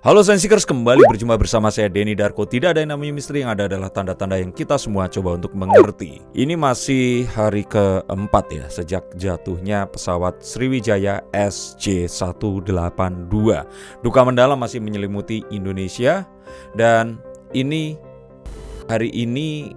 Halo Sensikers, kembali berjumpa bersama saya Denny Darko. Tidak ada yang namanya misteri, yang ada adalah tanda-tanda yang kita semua coba untuk mengerti. Ini masih hari keempat ya sejak jatuhnya pesawat Sriwijaya SJ182. Duka mendalam masih menyelimuti Indonesia, dan hari ini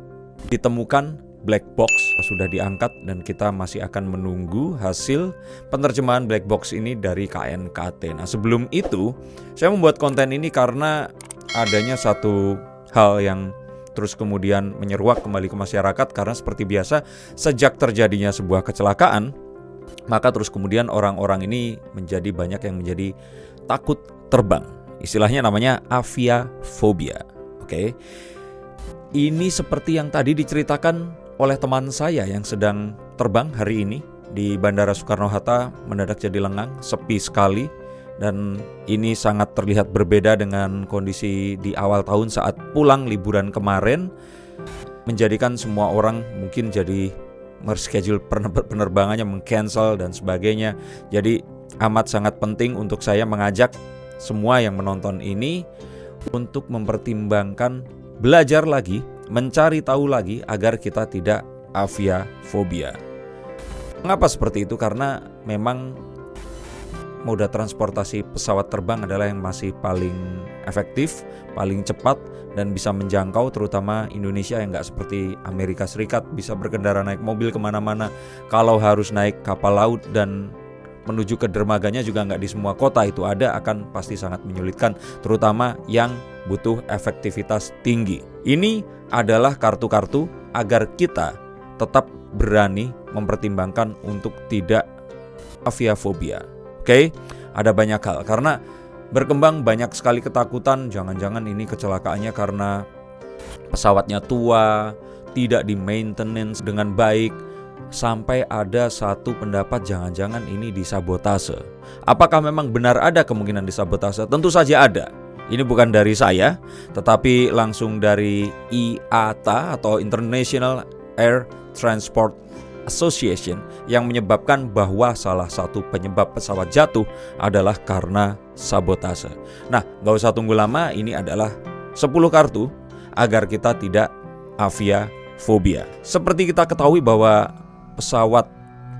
ditemukan black box sudah diangkat, dan kita masih akan menunggu hasil penerjemahan black box ini dari KNKT. Nah, sebelum itu saya membuat konten ini karena adanya satu hal yang terus kemudian menyeruak kembali ke masyarakat. Karena seperti biasa, sejak terjadinya sebuah kecelakaan, maka terus kemudian orang-orang ini menjadi banyak yang menjadi takut terbang. Istilahnya namanya aviafobia. Oke. Ini seperti yang tadi diceritakan oleh teman saya yang sedang terbang hari ini di Bandara Soekarno-Hatta, mendadak jadi lengang, sepi sekali. Dan ini sangat terlihat berbeda dengan kondisi di awal tahun saat pulang liburan kemarin, menjadikan semua orang mungkin jadi mereschedule penerbangannya, meng-cancel dan sebagainya. Jadi amat sangat penting untuk saya mengajak semua yang menonton ini untuk mempertimbangkan, belajar lagi, mencari tahu lagi agar kita tidak aviafobia. Mengapa seperti itu? Karena memang moda transportasi pesawat terbang adalah yang masih paling efektif, paling cepat, dan bisa menjangkau terutama Indonesia yang nggak seperti Amerika Serikat bisa berkendara naik mobil kemana-mana. Kalau harus naik kapal laut dan menuju ke dermaganya juga nggak di semua kota itu ada, akan pasti sangat menyulitkan, terutama yang butuh efektivitas tinggi. Ini adalah kartu-kartu agar kita tetap berani mempertimbangkan untuk tidak aviafobia. Oke, ada banyak hal, karena berkembang banyak sekali ketakutan, jangan-jangan ini kecelakaannya karena pesawatnya tua, tidak di maintenance dengan baik. Sampai ada satu pendapat jangan-jangan ini disabotase. Apakah memang benar ada kemungkinan disabotase? Tentu saja ada. Ini bukan dari saya, tetapi langsung dari IATA atau International Air Transport Association, yang menyebabkan bahwa salah satu penyebab pesawat jatuh adalah karena sabotase. Nah, gak usah tunggu lama, ini adalah 10 kartu agar kita tidak aviafobia. Seperti kita ketahui bahwa pesawat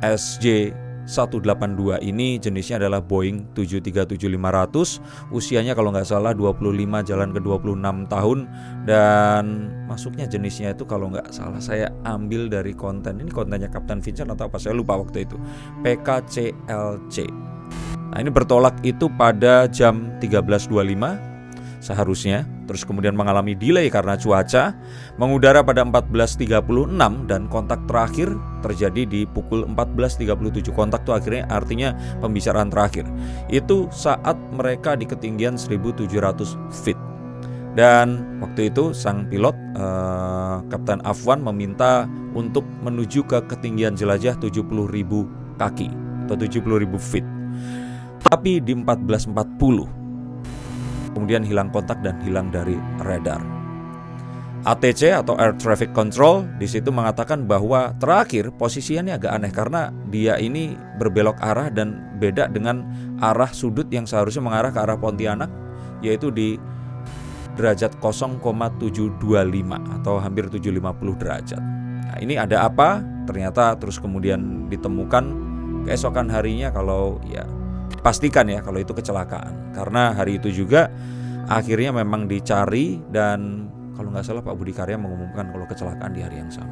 SJ182 ini jenisnya adalah Boeing 737-500. Usianya kalau nggak salah 25 jalan ke 26 tahun. Dan masuknya jenisnya itu kalau nggak salah saya ambil dari konten. Ini kontennya Kapten Vincent atau apa, saya lupa waktu itu. PKCLC. Nah, ini bertolak itu pada jam 13.25 seharusnya, terus kemudian mengalami delay karena cuaca, mengudara pada 14.36 dan kontak terakhir terjadi di pukul 14.37. Kontak itu akhirnya artinya pembicaraan terakhir. Itu saat mereka di ketinggian 1.700 feet. Dan waktu itu sang pilot Kapten Afwan meminta untuk menuju ke ketinggian jelajah 70.000 kaki atau 70.000 feet. Tapi di 14.40 kemudian hilang kontak dan hilang dari radar. ATC atau Air Traffic Control di situ mengatakan bahwa terakhir posisinya agak aneh karena dia ini berbelok arah dan beda dengan arah sudut yang seharusnya mengarah ke arah Pontianak, yaitu di derajat 0,725 atau hampir 750 derajat. Nah, ini ada apa? Ternyata terus kemudian ditemukan keesokan harinya kalau pastikan ya kalau itu kecelakaan, karena hari itu juga akhirnya memang dicari dan kalau nggak salah Pak Budi Karya mengumumkan kalau kecelakaan di hari yang sama.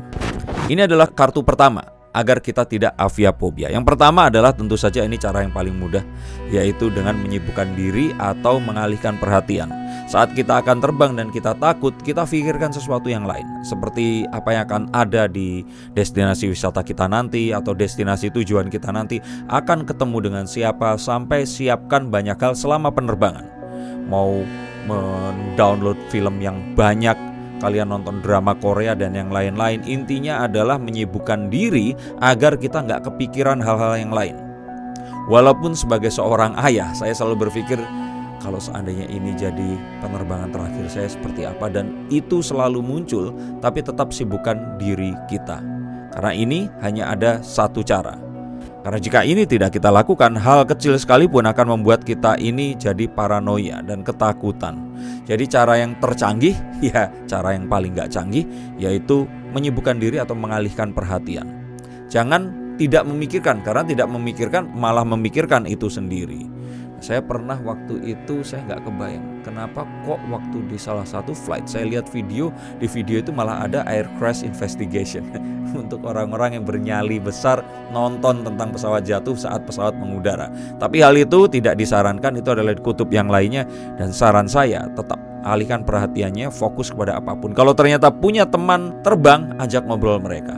Ini adalah kartu pertama agar kita tidak aviafobia. Yang pertama adalah tentu saja ini cara yang paling mudah, yaitu dengan menyibukkan diri atau mengalihkan perhatian. Saat kita akan terbang dan kita takut, kita pikirkan sesuatu yang lain, seperti apa yang akan ada di destinasi wisata kita nanti atau destinasi tujuan kita nanti, akan ketemu dengan siapa, sampai siapkan banyak hal selama penerbangan. Mau mendownload film yang banyak, kalian nonton drama Korea dan yang lain-lain. Intinya adalah menyibukkan diri agar kita nggak kepikiran hal-hal yang lain. Walaupun sebagai seorang ayah, saya selalu berpikir kalau seandainya ini jadi penerbangan terakhir saya seperti apa, dan itu selalu muncul. Tapi tetap sibukkan diri kita, karena ini hanya ada satu cara. Karena jika ini tidak kita lakukan, hal kecil sekalipun akan membuat kita ini jadi paranoia dan ketakutan. Jadi cara yang tercanggih, ya cara yang paling gak canggih, yaitu menyibukkan diri atau mengalihkan perhatian. Jangan tidak memikirkan, karena tidak memikirkan malah memikirkan itu sendiri. Saya pernah waktu itu saya nggak kebayang kenapa kok waktu di salah satu flight saya lihat video, di video itu malah ada air crash investigation untuk orang-orang yang bernyali besar nonton tentang pesawat jatuh saat pesawat mengudara. Tapi hal itu tidak disarankan, itu adalah di kutub yang lainnya, dan saran saya tetap alihkan perhatiannya, fokus kepada apapun. Kalau ternyata punya teman terbang, ajak ngobrol mereka.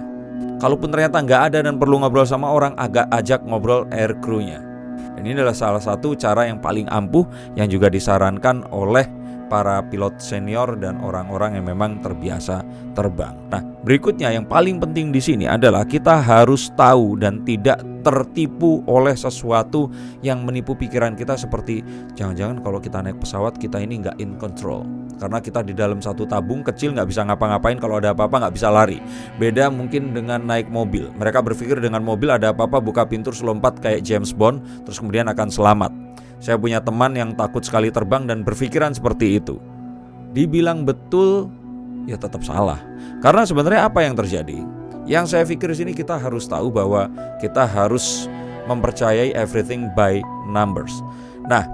Kalaupun ternyata nggak ada dan perlu ngobrol sama orang, ajak ngobrol air crew-nya. Dan ini adalah salah satu cara yang paling ampuh yang juga disarankan oleh para pilot senior dan orang-orang yang memang terbiasa terbang. Nah, berikutnya yang paling penting di sini adalah kita harus tahu dan tidak tertipu oleh sesuatu yang menipu pikiran kita, seperti jangan-jangan kalau kita naik pesawat kita ini nggak in control. Karena kita di dalam satu tabung kecil nggak bisa ngapa-ngapain, kalau ada apa-apa nggak bisa lari. Beda mungkin dengan naik mobil. Mereka berpikir dengan mobil ada apa-apa buka pintu lompat kayak James Bond, terus kemudian akan selamat. Saya punya teman yang takut sekali terbang dan berpikiran seperti itu. Dibilang betul, ya tetap salah. Karena sebenarnya apa yang terjadi? Yang saya pikir di sini kita harus tahu bahwa kita harus mempercayai everything by numbers. Nah,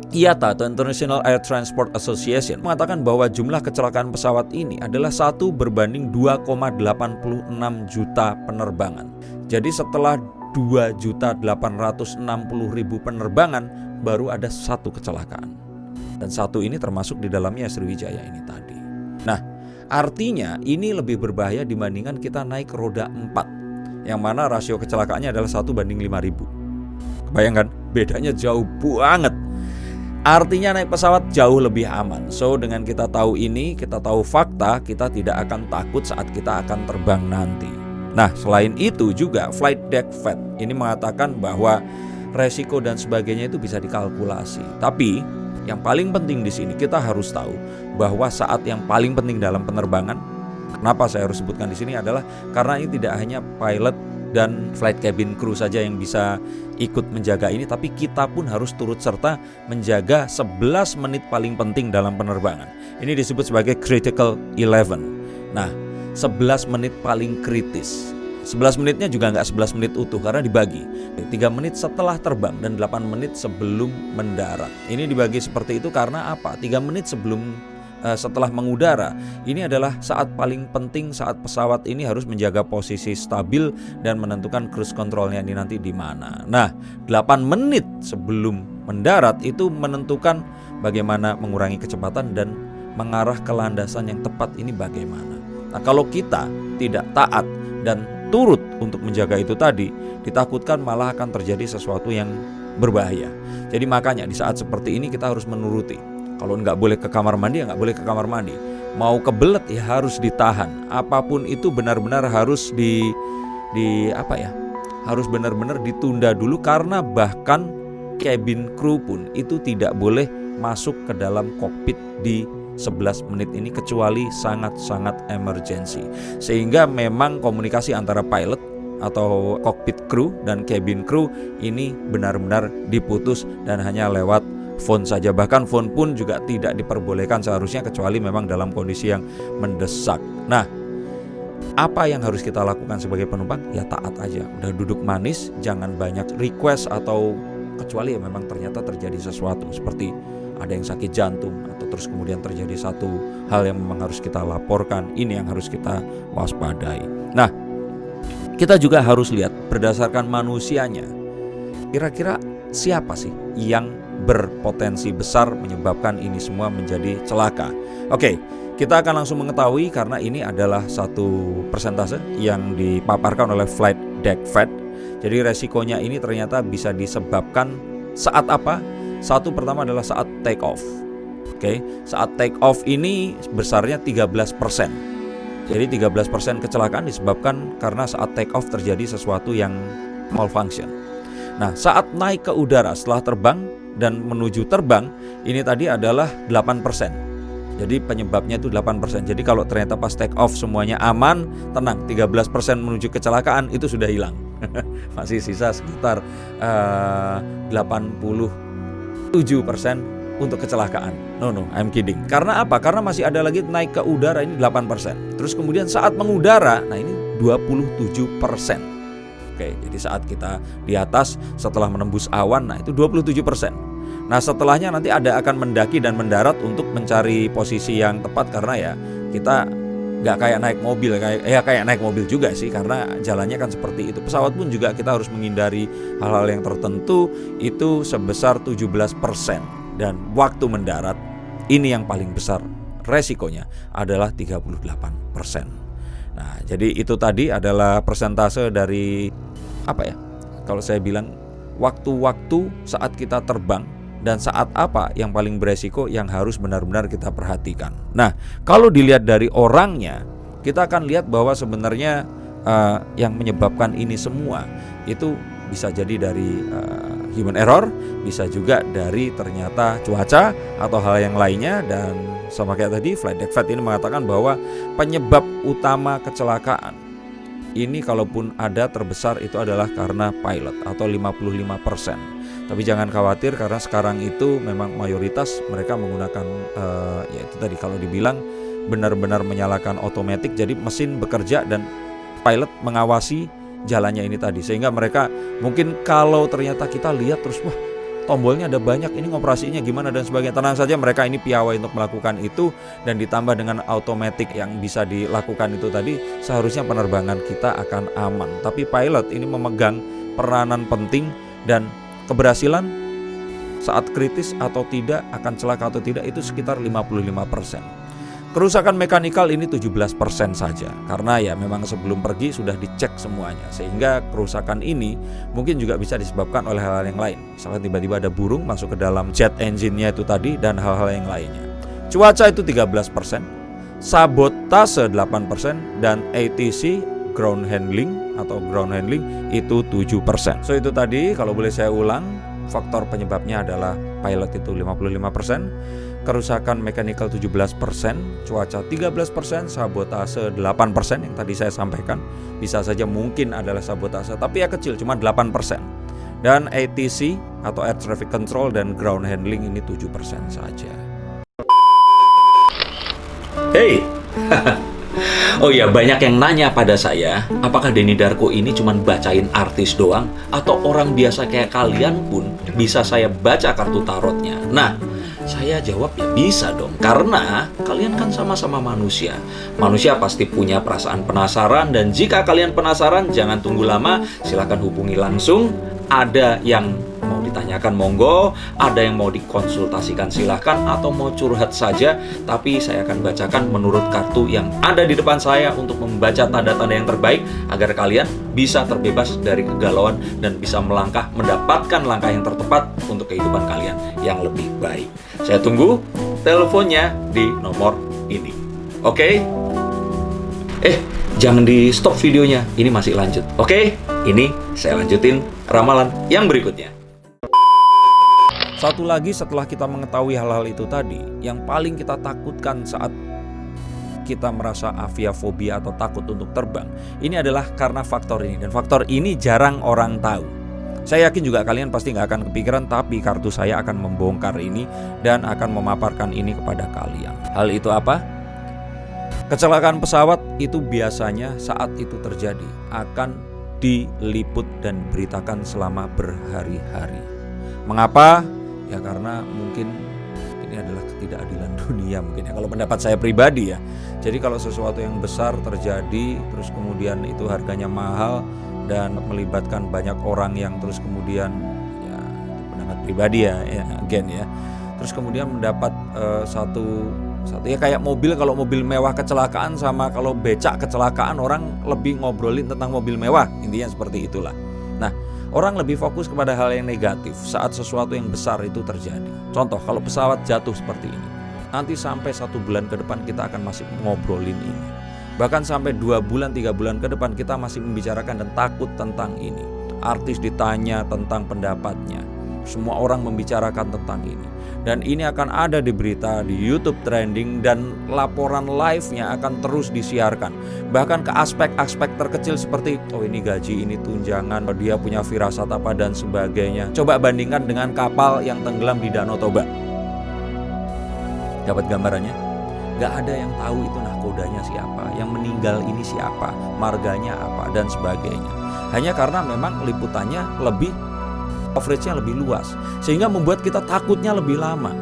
IATA atau International Air Transport Association mengatakan bahwa jumlah kecelakaan pesawat ini adalah 1 berbanding 2,86 juta penerbangan. Jadi setelah 2.860.000 penerbangan baru ada 1 kecelakaan. Dan 1 ini termasuk di dalamnya Sriwijaya ini tadi. Nah, artinya ini lebih berbahaya dibandingkan kita naik roda 4, yang mana rasio kecelakaannya adalah 1:5.000. Kebayangkan? Bedanya jauh banget. Artinya naik pesawat jauh lebih aman. So dengan kita tahu ini, kita tahu fakta, kita tidak akan takut saat kita akan terbang nanti. Nah, selain itu juga Flight Deck Fat ini mengatakan bahwa resiko dan sebagainya itu bisa dikalkulasi. Tapi yang paling penting di sini kita harus tahu bahwa saat yang paling penting dalam penerbangan, kenapa saya harus sebutkan di sini adalah karena ini tidak hanya pilot dan flight cabin crew saja yang bisa ikut menjaga ini, tapi kita pun harus turut serta menjaga 11 menit paling penting dalam penerbangan. Ini disebut sebagai critical 11. Nah, 11 menit paling kritis. 11 menitnya juga nggak 11 menit utuh karena dibagi 3 menit setelah terbang dan 8 menit sebelum mendarat. Ini dibagi seperti itu karena apa? 3 menit setelah mengudara, ini adalah saat paling penting, saat pesawat ini harus menjaga posisi stabil dan menentukan cruise controlnya ini nanti di mana. Nah, 8 menit sebelum mendarat itu menentukan bagaimana mengurangi kecepatan dan mengarah ke landasan yang tepat ini bagaimana. Nah, kalau kita tidak taat dan turut untuk menjaga itu tadi, ditakutkan malah akan terjadi sesuatu yang berbahaya. Jadi makanya di saat seperti ini kita harus menuruti. Kalau nggak boleh ke kamar mandi, ya nggak boleh ke kamar mandi. Mau kebelet ya harus ditahan. Apapun itu benar-benar harus harus benar-benar ditunda dulu, karena bahkan cabin crew pun itu tidak boleh masuk ke dalam kokpit di 11 menit ini kecuali sangat-sangat emergency. Sehingga memang komunikasi antara pilot atau cockpit crew dan cabin crew ini benar-benar diputus dan hanya lewat phone saja. Bahkan phone pun juga tidak diperbolehkan seharusnya kecuali memang dalam kondisi yang mendesak. Nah, apa yang harus kita lakukan sebagai penumpang? Ya taat aja. Udah duduk manis, jangan banyak request atau kecuali ya memang ternyata terjadi sesuatu seperti ada yang sakit jantung atau terus kemudian terjadi satu hal yang memang harus kita laporkan. Ini yang harus kita waspadai. Nah, kita juga harus lihat berdasarkan manusianya. Kira-kira siapa sih yang berpotensi besar menyebabkan ini semua menjadi celaka? Oke, kita akan langsung mengetahui karena ini adalah satu persentase yang dipaparkan oleh Flight Deck Fat. Jadi resikonya ini ternyata bisa disebabkan saat apa? Satu pertama adalah saat take off. Oke, saat take off ini besarnya 13%. Jadi 13% kecelakaan disebabkan karena saat take off terjadi sesuatu yang malfunction. Nah, saat naik ke udara setelah terbang dan menuju terbang, ini tadi adalah 8%. Jadi penyebabnya itu 8%. Jadi kalau ternyata pas take off semuanya aman, tenang, 13% menuju kecelakaan itu sudah hilang. Masih sisa sekitar 87% untuk kecelakaan. No, I'm kidding. Karena apa? Karena masih ada lagi naik ke udara, ini 8%. Terus kemudian saat mengudara, nah ini 27%. Oke, jadi saat kita di atas setelah menembus awan, nah itu 27%. Nah setelahnya nanti ada akan mendaki dan mendarat untuk mencari posisi yang tepat, karena ya kita nggak kayak naik mobil, kayak naik mobil juga sih, karena jalannya kan seperti itu. Pesawat pun juga kita harus menghindari hal-hal yang tertentu, itu sebesar 17%. Dan waktu mendarat ini yang paling besar resikonya adalah 38%. Nah, jadi itu tadi adalah persentase dari apa ya? Kalau saya bilang waktu-waktu saat kita terbang dan saat apa yang paling beresiko yang harus benar-benar kita perhatikan. Nah, kalau dilihat dari orangnya, kita akan lihat bahwa sebenarnya yang menyebabkan ini semua itu bisa jadi dari human error, bisa juga dari ternyata cuaca atau hal yang lainnya. Dan sama kayak tadi, Flight Deck Vet ini mengatakan bahwa penyebab utama kecelakaan ini kalaupun ada terbesar itu adalah karena pilot atau 55%. Tapi jangan khawatir, karena sekarang itu memang mayoritas mereka menggunakan yaitu tadi kalau dibilang benar-benar menyalakan otomatis, jadi mesin bekerja dan pilot mengawasi jalannya ini tadi, sehingga mereka mungkin kalau ternyata kita lihat terus, wah tombolnya ada banyak, ini ngoperasinya gimana dan sebagainya, tenang saja, mereka ini piawai untuk melakukan itu. Dan ditambah dengan otomatis yang bisa dilakukan itu tadi, seharusnya penerbangan kita akan aman. Tapi pilot ini memegang peranan penting, dan keberhasilan saat kritis atau tidak, akan celaka atau tidak, itu sekitar 55%. Kerusakan mekanikal ini 17% saja, karena ya memang sebelum pergi sudah dicek semuanya, sehingga kerusakan ini mungkin juga bisa disebabkan oleh hal-hal yang lain. Misalnya tiba-tiba ada burung masuk ke dalam jet engine-nya itu tadi, dan hal-hal yang lainnya. Cuaca itu 13%, sabotase 8%, dan ATC ground handling itu 7%. So itu tadi kalau boleh saya ulang, faktor penyebabnya adalah pilot itu 55%, kerusakan mechanical 17%, cuaca 13%, sabotase 8% yang tadi saya sampaikan. Bisa saja mungkin adalah sabotase, tapi ya kecil, cuma 8%. Dan ATC atau Air Traffic Control dan ground handling ini 7% saja. Hey, oh ya, banyak yang nanya pada saya, apakah Denny Darko ini cuma bacain artis doang, atau orang biasa kayak kalian pun bisa saya baca kartu tarotnya? Nah, saya jawab ya bisa dong, karena kalian kan sama-sama manusia. Manusia pasti punya perasaan penasaran, dan jika kalian penasaran, jangan tunggu lama, silakan hubungi langsung. Ada yang mau ditanyakan monggo, ada yang mau dikonsultasikan silahkan, atau mau curhat saja. Tapi saya akan bacakan menurut kartu yang ada di depan saya untuk membaca tanda-tanda yang terbaik, agar kalian bisa terbebas dari kegalauan dan bisa melangkah, mendapatkan langkah yang tertepat untuk kehidupan kalian yang lebih baik. Saya tunggu teleponnya di nomor ini. Oke? Jangan di stop videonya, ini masih lanjut. Oke? Ini saya lanjutin ramalan yang berikutnya. Satu lagi, setelah kita mengetahui hal-hal itu tadi, yang paling kita takutkan saat kita merasa aviafobia atau takut untuk terbang, ini adalah karena faktor ini. Dan faktor ini jarang orang tahu. Saya yakin juga kalian pasti nggak akan kepikiran, tapi kartu saya akan membongkar ini dan akan memaparkan ini kepada kalian. Hal itu apa? Kecelakaan pesawat itu biasanya saat itu terjadi akan diliput dan diberitakan selama berhari-hari. Mengapa? Ya karena mungkin ini adalah ketidakadilan dunia mungkin ya, kalau pendapat saya pribadi ya. Jadi kalau sesuatu yang besar terjadi, terus kemudian itu harganya mahal dan melibatkan banyak orang yang terus kemudian ya, pendapat pribadi ya again ya. Terus kemudian mendapat satu ya kayak mobil, kalau mobil mewah kecelakaan sama kalau becak kecelakaan, orang lebih ngobrolin tentang mobil mewah, intinya seperti itulah. Nah, orang lebih fokus kepada hal yang negatif saat sesuatu yang besar itu terjadi. Contoh, kalau pesawat jatuh seperti ini, nanti sampai 1 bulan ke depan kita akan masih ngobrolin ini. Bahkan sampai 2 bulan, 3 bulan ke depan kita masih membicarakan dan takut tentang ini. Artis ditanya tentang pendapatnya, semua orang membicarakan tentang ini. Dan ini akan ada di berita, di YouTube trending, dan laporan live-nya akan terus disiarkan. Bahkan ke aspek-aspek terkecil seperti, oh ini gaji, ini tunjangan, dia punya firasat apa dan sebagainya. Coba bandingkan dengan kapal yang tenggelam di Danau Toba. Dapat gambarannya? Gak ada yang tahu itu nahkodanya siapa, yang meninggal ini siapa, marganya apa, dan sebagainya. Hanya karena memang liputannya lebih, coverage-nya lebih luas, sehingga membuat kita takutnya lebih lama.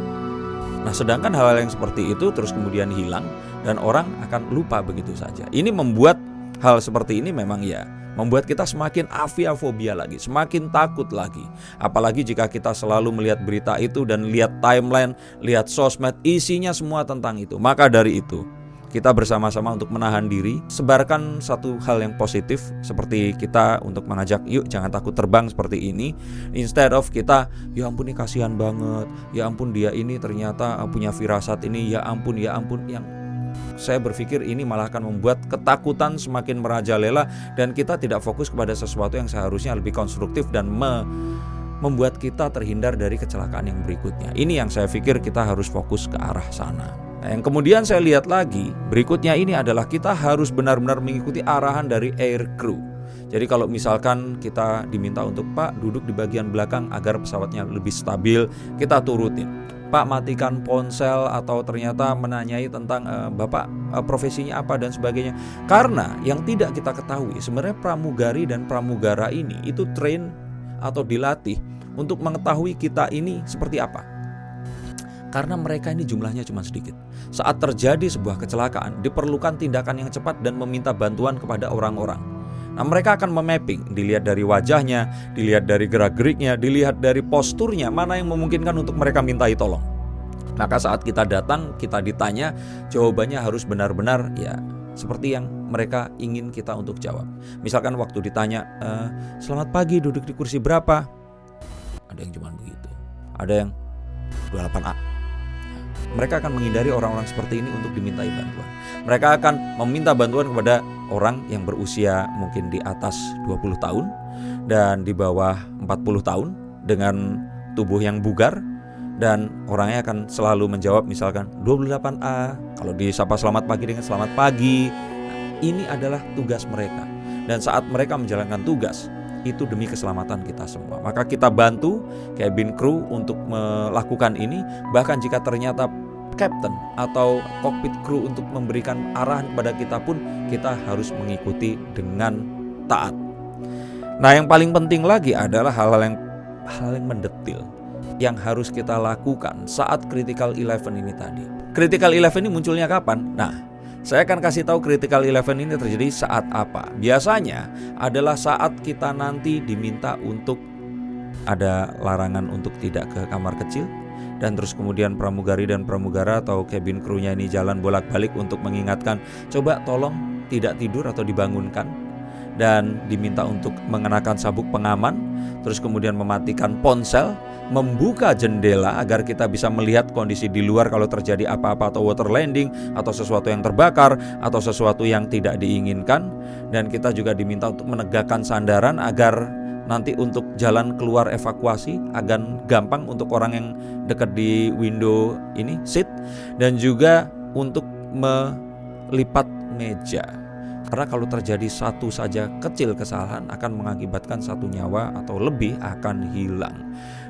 Nah, sedangkan hal-hal yang seperti itu terus kemudian hilang dan orang akan lupa begitu saja. Ini membuat hal seperti ini memang membuat kita semakin aviafobia lagi, semakin takut lagi. Apalagi jika kita selalu melihat berita itu dan lihat timeline, lihat sosmed, isinya semua tentang itu. Maka dari itu, kita bersama-sama untuk menahan diri, sebarkan satu hal yang positif, seperti kita untuk mengajak, yuk jangan takut terbang seperti ini. Instead of kita, ya ampun ini kasihan banget, ya ampun dia ini ternyata punya firasat ini, ya ampun. Yang saya berpikir ini malah akan membuat ketakutan semakin merajalela, dan kita tidak fokus kepada sesuatu yang seharusnya lebih konstruktif dan membuat kita terhindar dari kecelakaan yang berikutnya. Ini yang saya pikir kita harus fokus ke arah sana. Nah, yang kemudian saya lihat lagi berikutnya ini adalah kita harus benar-benar mengikuti arahan dari air crew. Jadi kalau misalkan kita diminta untuk, Pak duduk di bagian belakang agar pesawatnya lebih stabil, kita turutin. Pak matikan ponsel, atau ternyata menanyai tentang Bapak profesinya apa dan sebagainya. Karena yang tidak kita ketahui sebenarnya pramugari dan pramugara ini itu train atau dilatih untuk mengetahui kita ini seperti apa. Karena mereka ini jumlahnya cuma sedikit. Saat terjadi sebuah kecelakaan, diperlukan tindakan yang cepat dan meminta bantuan kepada orang-orang. Nah, mereka akan memapping, dilihat dari wajahnya, dilihat dari gerak-geriknya, dilihat dari posturnya, mana yang memungkinkan untuk mereka mintai tolong. Maka saat kita datang, kita ditanya, jawabannya harus benar-benar seperti yang mereka ingin kita untuk jawab. Misalkan waktu ditanya, selamat pagi, duduk di kursi berapa? Ada yang cuma begitu. Ada yang 28A. Mereka akan menghindari orang-orang seperti ini untuk dimintai bantuan. Mereka akan meminta bantuan kepada orang yang berusia mungkin di atas 20 tahun dan di bawah 40 tahun dengan tubuh yang bugar, dan orangnya akan selalu menjawab misalkan 28A. Kalau disapa selamat pagi dengan selamat pagi. Nah, ini adalah tugas mereka. Dan saat mereka menjalankan tugas, itu demi keselamatan kita semua. Maka kita bantu cabin crew untuk melakukan ini. Bahkan jika ternyata captain atau cockpit crew untuk memberikan arahan kepada kita pun, kita harus mengikuti dengan taat. Nah, yang paling penting lagi adalah hal-hal yang mendetil yang harus kita lakukan saat critical eleven ini tadi. Critical eleven ini munculnya kapan? Nah, saya akan kasih tahu critical eleven ini terjadi saat apa. Biasanya adalah saat kita nanti diminta untuk ada larangan untuk tidak ke kamar kecil, dan terus kemudian pramugari dan pramugara atau cabin crew-nya ini jalan bolak-balik untuk mengingatkan, coba tolong tidak tidur atau dibangunkan, dan diminta untuk mengenakan sabuk pengaman, terus kemudian mematikan ponsel, membuka jendela agar kita bisa melihat kondisi di luar kalau terjadi apa-apa, atau water landing, atau sesuatu yang terbakar, atau sesuatu yang tidak diinginkan. Dan kita juga diminta untuk menegakkan sandaran agar nanti untuk jalan keluar evakuasi agar gampang untuk orang yang dekat di window ini, seat, dan juga untuk melipat meja. Karena kalau terjadi satu saja kecil kesalahan akan mengakibatkan satu nyawa atau lebih akan hilang.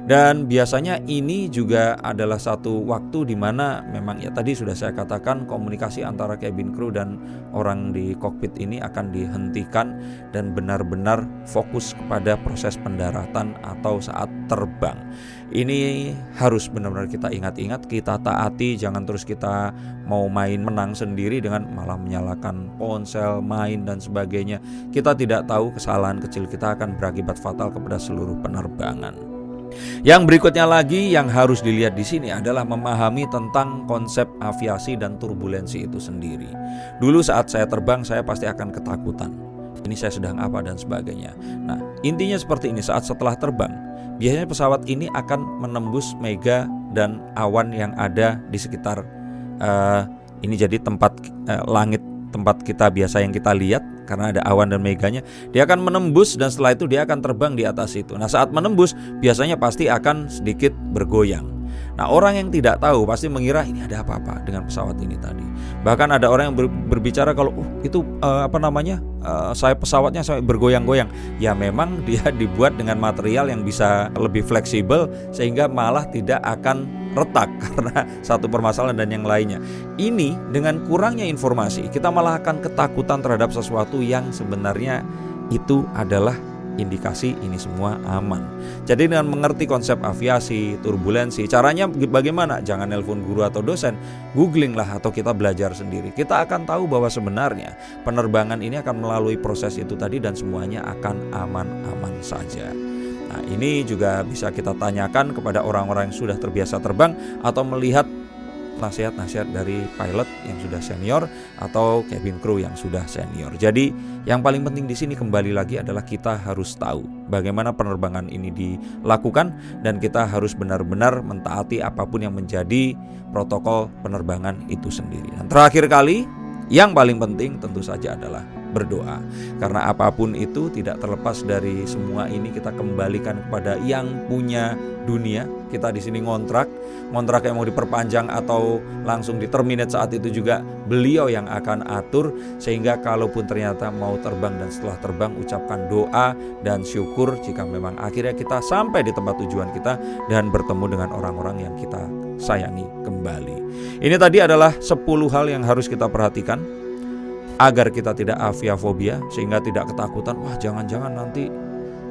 Dan biasanya ini juga adalah satu waktu di mana memang tadi sudah saya katakan komunikasi antara cabin crew dan orang di kokpit ini akan dihentikan dan benar-benar fokus kepada proses pendaratan atau saat terbang. Ini harus benar-benar kita ingat-ingat, kita taati, jangan terus kita mau main menang sendiri dengan malah menyalakan ponsel, main dan sebagainya. Kita tidak tahu kesalahan kecil kita akan berakibat fatal kepada seluruh penerbangan. Yang berikutnya lagi yang harus dilihat di sini adalah memahami tentang konsep aviasi dan turbulensi itu sendiri. Dulu saat saya terbang, saya pasti akan ketakutan. Ini saya sedang apa dan sebagainya. Nah, intinya seperti ini, saat setelah terbang, biasanya pesawat ini akan menembus mega dan awan yang ada di sekitar ini jadi tempat langit tempat kita biasa yang kita lihat karena ada awan dan meganya, dia akan menembus dan setelah itu dia akan terbang di atas itu. Nah, saat menembus biasanya pasti akan sedikit bergoyang. Nah, orang yang tidak tahu pasti mengira ini ada apa-apa dengan pesawat ini tadi. Bahkan ada orang yang berbicara kalau itu sayap pesawatnya sampai bergoyang-goyang. Ya memang dia dibuat dengan material yang bisa lebih fleksibel sehingga malah tidak akan retak karena satu permasalahan dan yang lainnya. Ini dengan kurangnya informasi, kita malah akan ketakutan terhadap sesuatu yang sebenarnya itu adalah indikasi ini semua aman. Jadi dengan mengerti konsep aviasi, turbulensi, caranya bagaimana? Jangan nelpon guru atau dosen, googling lah atau kita belajar sendiri. Kita akan tahu bahwa sebenarnya penerbangan ini akan melalui proses itu tadi dan semuanya akan aman-aman saja. Nah, ini juga bisa kita tanyakan kepada orang-orang yang sudah terbiasa terbang atau melihat nasihat-nasihat dari pilot yang sudah senior atau cabin crew yang sudah senior. Jadi yang paling penting di sini kembali lagi adalah kita harus tahu bagaimana penerbangan ini dilakukan dan kita harus benar-benar mentaati apapun yang menjadi protokol penerbangan itu sendiri. Dan terakhir kali, yang paling penting tentu saja adalah berdoa. Karena apapun itu tidak terlepas dari semua ini kita kembalikan kepada yang punya dunia. Kita di sini ngontrak yang mau diperpanjang atau langsung di-terminate saat itu juga beliau yang akan atur, sehingga kalaupun ternyata mau terbang dan setelah terbang ucapkan doa dan syukur jika memang akhirnya kita sampai di tempat tujuan kita dan bertemu dengan orang-orang yang kita sayangi kembali. Ini tadi adalah 10 hal yang harus kita perhatikan agar kita tidak aviafobia, sehingga tidak ketakutan, wah jangan-jangan nanti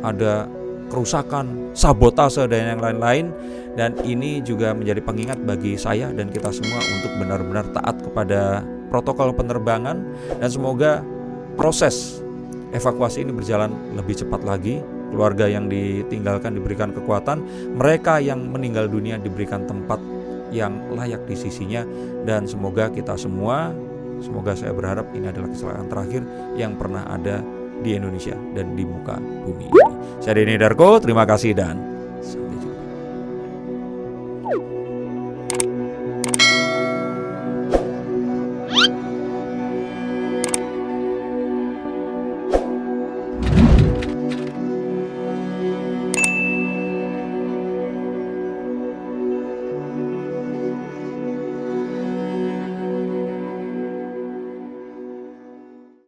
ada kerusakan, sabotase dan yang lain-lain. Dan ini juga menjadi pengingat bagi saya dan kita semua untuk benar-benar taat kepada protokol penerbangan, dan semoga proses evakuasi ini berjalan lebih cepat lagi. Keluarga yang ditinggalkan diberikan kekuatan, mereka yang meninggal dunia diberikan tempat yang layak di sisinya, dan semoga kita semua, semoga saya berharap ini adalah kecelakaan terakhir yang pernah ada di Indonesia dan di muka bumi ini. Saya Denny Darko, terima kasih dan sampai jumpa.